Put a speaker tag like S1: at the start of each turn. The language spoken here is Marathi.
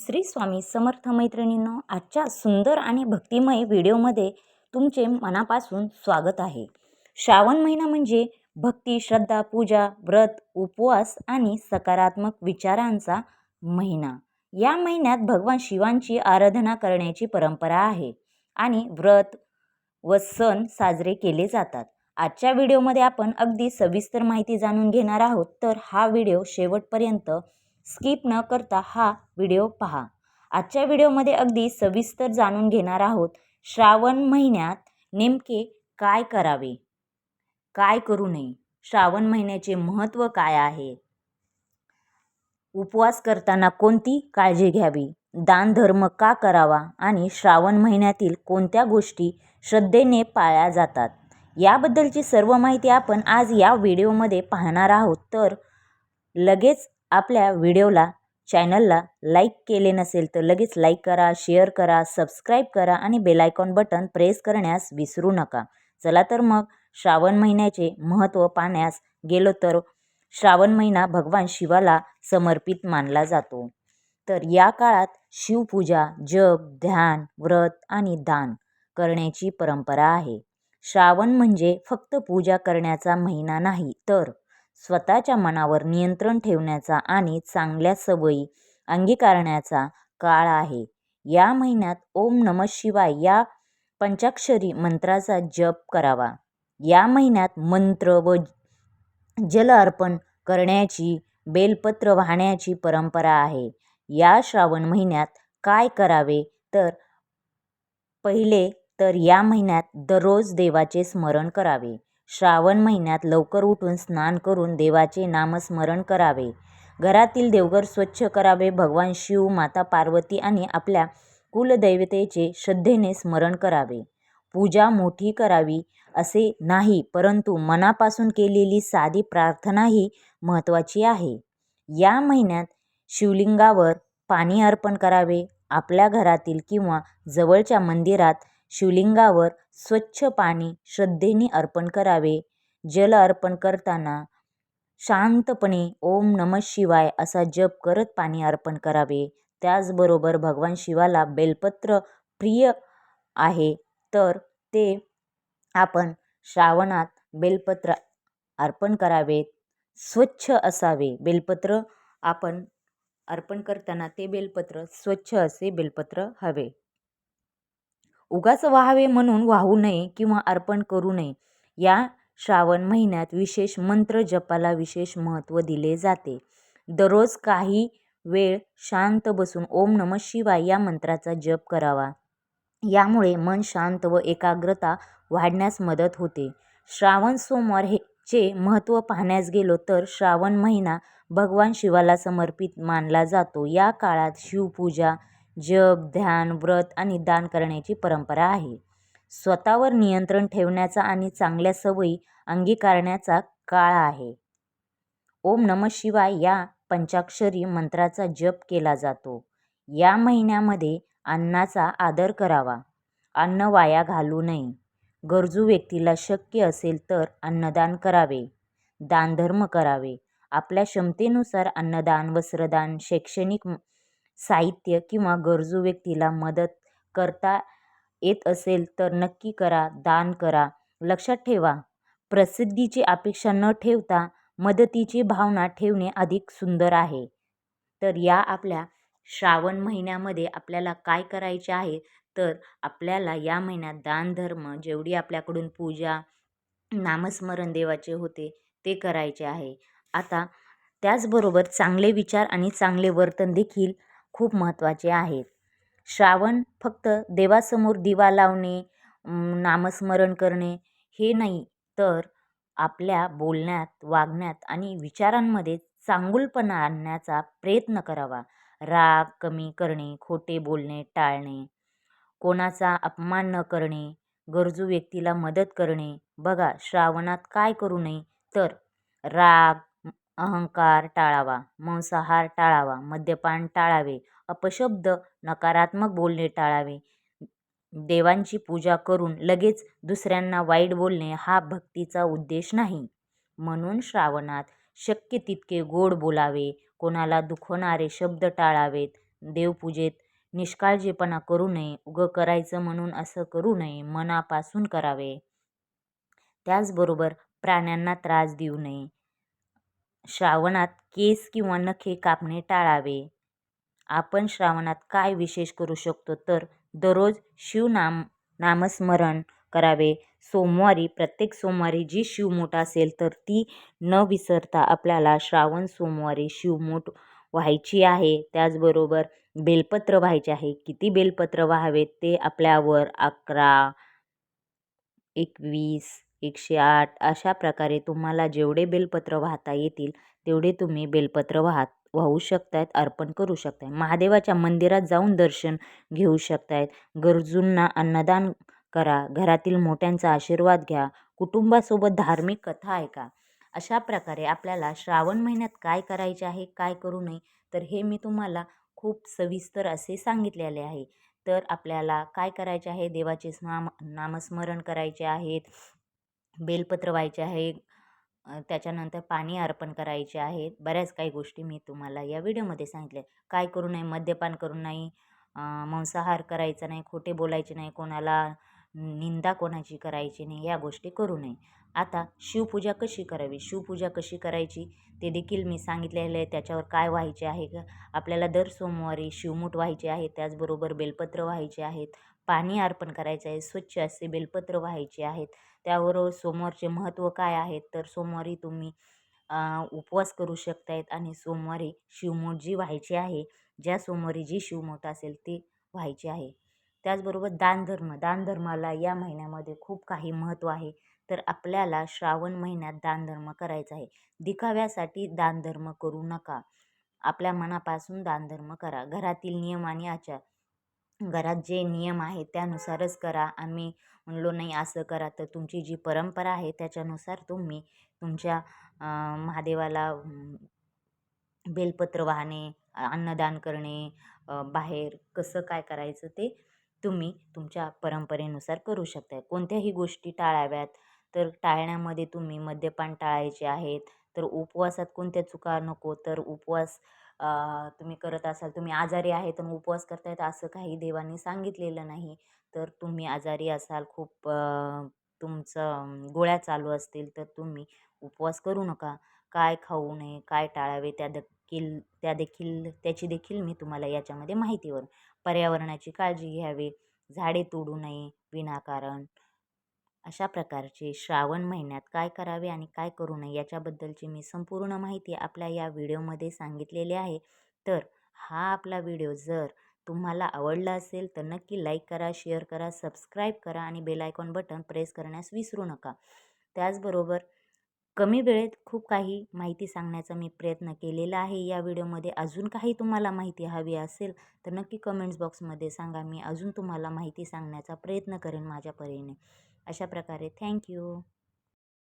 S1: श्री स्वामी समर्थ मैत्रिणींनो, आजच्या सुंदर आणि भक्तिमय व्हिडिओमध्ये तुमचे मनापासून स्वागत आहे. श्रावण महिना म्हणजे भक्ती, श्रद्धा, पूजा, व्रत, उपवास आणि सकारात्मक विचारांचा महिना. या महिन्यात भगवान शिवांची आराधना करण्याची परंपरा आहे आणि व्रत व सण साजरे केले जातात. आजच्या व्हिडिओमध्ये आपण अगदी सविस्तर माहिती जाणून घेणार आहोत, तर हा व्हिडिओ शेवटपर्यंत स्किप न करता हा व्हिडिओ पहा. आजच्या व्हिडिओमध्ये अगदी सविस्तर जाणून घेणार आहोत श्रावण महिन्यात नेमके काय करावे, काय करू नये, श्रावण महिन्याचे महत्त्व काय आहे, उपवास करताना कोणती काळजी घ्यावी, दान धर्म का करावा आणि श्रावण महिन्यातील कोणत्या गोष्टी श्रद्धेने पाळल्या जातात, याबद्दलची सर्व माहिती आपण आज या व्हिडिओमध्ये पाहणार आहोत. तर लगेच आपल्या व्हिडिओला, चॅनलला लाईक केले नसेल तर लगेच लाईक करा, शेअर करा, सबस्क्राईब करा आणि बेल आयकॉन बटन प्रेस करण्यास विसरू नका. चला तर मग श्रावण महिन्याचे महत्त्व पाहण्यास गेलो तर श्रावण महिना भगवान शिवाला समर्पित मानला जातो. तर या काळात शिवपूजा, जप, ध्यान, व्रत आणि दान करण्याची परंपरा आहे. श्रावण म्हणजे फक्त पूजा करण्याचा महिना नाही, तर स्वतःच्या मनावर नियंत्रण ठेवण्याचा आणि चांगल्या सवयी अंगीकारण्याचा काळ आहे. या महिन्यात ओम नमः शिवाय या पंचाक्षरी मंत्राचा जप करावा. या महिन्यात मंत्र व जल अर्पण करण्याची, बेलपत्र वाहण्याची परंपरा आहे. या श्रावण महिन्यात काय करावे, तर पहिले तर या महिन्यात दररोज देवाचे स्मरण करावे. श्रावण महिन्यात लवकर उठून स्नान करून देवाचे नामस्मरण करावे. घरातील देवघर स्वच्छ करावे. भगवान शिव, माता पार्वती आणि आपल्या कुलदैवतेचे श्रद्धेने स्मरण करावे. पूजा मोठी करावी असे नाही, परंतु मनापासून केलेली साधी प्रार्थनाही महत्त्वाची आहे. या महिन्यात शिवलिंगावर पाणी अर्पण करावे. आपल्या घरातील किंवा जवळच्या मंदिरात शिवलिंगावर स्वच्छ पाणी श्रद्धेने अर्पण करावे. जल अर्पण करताना शांतपणे ओम नमः शिवाय असा जप करत पाणी अर्पण करावे. त्याचबरोबर भगवान शिवाला बेलपत्र प्रिय आहे, तर ते आपण श्रावणात बेलपत्र अर्पण करावेत. स्वच्छ असावे बेलपत्र, आपण अर्पण करताना ते बेलपत्र स्वच्छ असे बेलपत्र हवे. उगाच वाहावे म्हणून वाहू नये किंवा अर्पण करू नये. या श्रावण महिन्यात विशेष मंत्र जपाला विशेष महत्त्व दिले जाते. दररोज काही वेळ शांत बसून ओम नमः शिवाय या मंत्राचा जप करावा. यामुळे मन शांत व एकाग्रता वाढण्यास मदत होते. श्रावण सोमवार चे महत्त्व पाहण्यास गेलो तर श्रावण महिना भगवान शिवाला समर्पित मानला जातो. या काळात शिवपूजा, जप, ध्यान, व्रत आणि दान करण्याची परंपरा आहे. स्वतःवर नियंत्रण ठेवण्याचा आणि चांगल्या सवयी अंगीकारण्याचा काळ आहे. ओम नमः शिवाय या पंचाक्षरी मंत्राचा जप केला जातो. या महिन्यामध्ये अन्नाचा आदर करावा. अन्न वाया घालू नये. गरजू व्यक्तीला शक्य असेल तर अन्नदान करावे. दानधर्म करावे. आपल्या क्षमतेनुसार अन्नदान, वस्त्रदान, शैक्षणिक साहित्य किंवा गरजू व्यक्तीला मदत करता येत असेल तर नक्की करा, दान करा. लक्षात ठेवा, प्रसिद्धीची अपेक्षा न ठेवता मदतीची भावना ठेवणे अधिक सुंदर आहे. तर या आपल्या श्रावण महिन्यामध्ये आपल्याला काय करायचे आहे, तर आपल्याला या महिन्यात दान धर्म, जेवढी आपल्याकडून पूजा, नामस्मरण देवाचे होते ते करायचे आहे. आता त्याचबरोबर चांगले विचार आणि चांगले वर्तन देखील खूप महत्त्वाचे आहेत. श्रावण फक्त देवासमोर दिवा लावणे, नामस्मरण करणे हे नाही, तर आपल्या बोलण्यात, वागण्यात आणि विचारांमध्ये चांगुलपणा आणण्याचा प्रयत्न करावा. राग कमी करणे, खोटे बोलणे टाळणे, कोणाचा अपमान न करणे, गरजू व्यक्तीला मदत करणे. बघा, श्रावणात काय करू नये, तर राग, अहंकार टाळावा, मांसाहार टाळावा, मद्यपान टाळावे, अपशब्द, नकारात्मक बोलणे टाळावे. देवांची पूजा करून लगेच दुसऱ्यांना वाईट बोलणे हा भक्तीचा उद्देश नाही. म्हणून श्रावणात शक्य तितके गोड बोलावे, कोणाला दुखवणारे शब्द टाळावेत, देवपूजेत निष्काळजीपणा करू नये. उगं करायचं म्हणून असं करू नये. मनापासून करावे. त्याचबरोबर प्राण्यांना त्रास देऊ नये. श्रावणात केस किंवा नखे कापणे टाळावे. आपण श्रावणात काय विशेष करू शकतो तर दररोज नामस्मरण करावे. प्रत्येक सोमवारी जी शिवमूठ असेल तर ती न विसरता आपल्याला श्रावण सोमवारी शिवमूठ व्हायची आहे. त्याचबरोबर बेलपत्र व्हायचे आहे. किती बेलपत्र व्हावेत ते आपल्यावर 11, 21, 108 अशा प्रकारे तुम्हाला जेवढे बेलपत्र वाहता येतील तेवढे तुम्ही बेलपत्र वाहू शकतायत, अर्पण करू शकताय. महादेवाच्या मंदिरात जाऊन दर्शन घेऊ शकतायत. गरजूंना अन्नदान करा. घरातील मोठ्यांचा आशीर्वाद घ्या. कुटुंबासोबत धार्मिक कथा ऐका. अशा प्रकारे आपल्याला श्रावण महिन्यात काय करायचे आहे, काय करू नये, तर हे मी तुम्हाला खूप सविस्तर असे सांगितलेले आहे. तर आपल्याला काय करायचे आहे, देवाचे नामस्मरण करायचे आहेत, बेलपत्र व्हायचे आहे, त्याच्यानंतर पाणी अर्पण करायचे आहेत. बऱ्याच काही गोष्टी मी तुम्हाला या व्हिडिओमध्ये सांगितल्या. काय करू नये, मद्यपान करू नये, मांसाहार करायचा नाही, खोटे बोलायचे नाही, कोणाला निंदा कोणाची करायची नाही, या गोष्टी करू नये. आता शिवपूजा कशी करावी, शिवपूजा कशी करायची ते देखील मी सांगितलेले आहे. त्याच्यावर काय व्हायचे आहे का, आपल्याला दर सोमवारी शिवमूठ व्हायचे आहे. त्याचबरोबर बेलपत्र व्हायचे आहेत, पाणी अर्पण करायचे आहे, स्वच्छ असे बेलपत्र व्हायचे आहेत. त्यावर सोमवारचे महत्त्व काय आहे तर सोमवारी तुम्ही उपवास करू शकतायत आणि सोमवारी शिवमूठ जी व्हायची आहे, ज्या सोमवारी जी शिवमूठ असेल ती व्हायची आहे. त्याचबरोबर दानधर्माला या महिन्यामध्ये खूप काही महत्त्व आहे. तर आपल्याला श्रावण महिन्यात दानधर्म करायचा आहे. दिखाव्यासाठी दानधर्म करू नका. आपल्या मनापासून दानधर्म करा. घरातील नियम आणि आचार, घरात जे नियम आहेत त्यानुसारच करा. आम्ही म्हणलो नाही असं करा, तर तुमची जी परंपरा आहे त्याच्यानुसार तुम्ही तुमच्या महादेवाला बेलपत्र वाहणे, अन्नदान करणे, बाहेर कसं काय करायचं ते तुम्ही तुमच्या परंपरेनुसार करू शकता. कोणत्याही गोष्टी टाळाव्यात. तर टाळण्यामध्ये तुम्ही मद्यपान टाळायचे आहेत. तर उपवासात कोणत्या चुका नको. तर उपवास तुम्ही करत असाल, तुम्ही आजारी आहे तर उपवास करतायत असं काही देवांनी सांगितलेलं नाही. तर तुम्ही आजारी असाल, खूप तुमचं गोळ्या चालू असतील तर तुम्ही उपवास करू नका. काय खाऊ नये, काय टाळावे त्याची देखील मी तुम्हाला याच्यामध्ये माहितीवर. पर्यावरणाची काळजी घ्यावी, झाडे तोडू नये विनाकारण. अशा प्रकारचे श्रावण महिन्यात काय करावे आणि काय करू नये याच्याबद्दलची मी संपूर्ण माहिती आपल्या या व्हिडिओमध्ये सांगितलेली आहे. तर हा आपला व्हिडिओ जर तुम्हाला आवडला असेल तर नक्की लाईक करा, शेअर करा, सबस्क्राईब करा आणि बेल आयकॉन बटन प्रेस करण्यास विसरू नका. त्याचबरोबर कमी वेळेत खूप काही माहिती सांगण्याचा मी प्रयत्न केलेला आहे या व्हिडिओमध्ये. अजून काही तुम्हाला माहिती हवी असेल तर नक्की कमेंट्स बॉक्समध्ये सांगा. मी अजून तुम्हाला माहिती सांगण्याचा प्रयत्न करेन माझ्या परीने. अशा प्रकारे थँक्यू.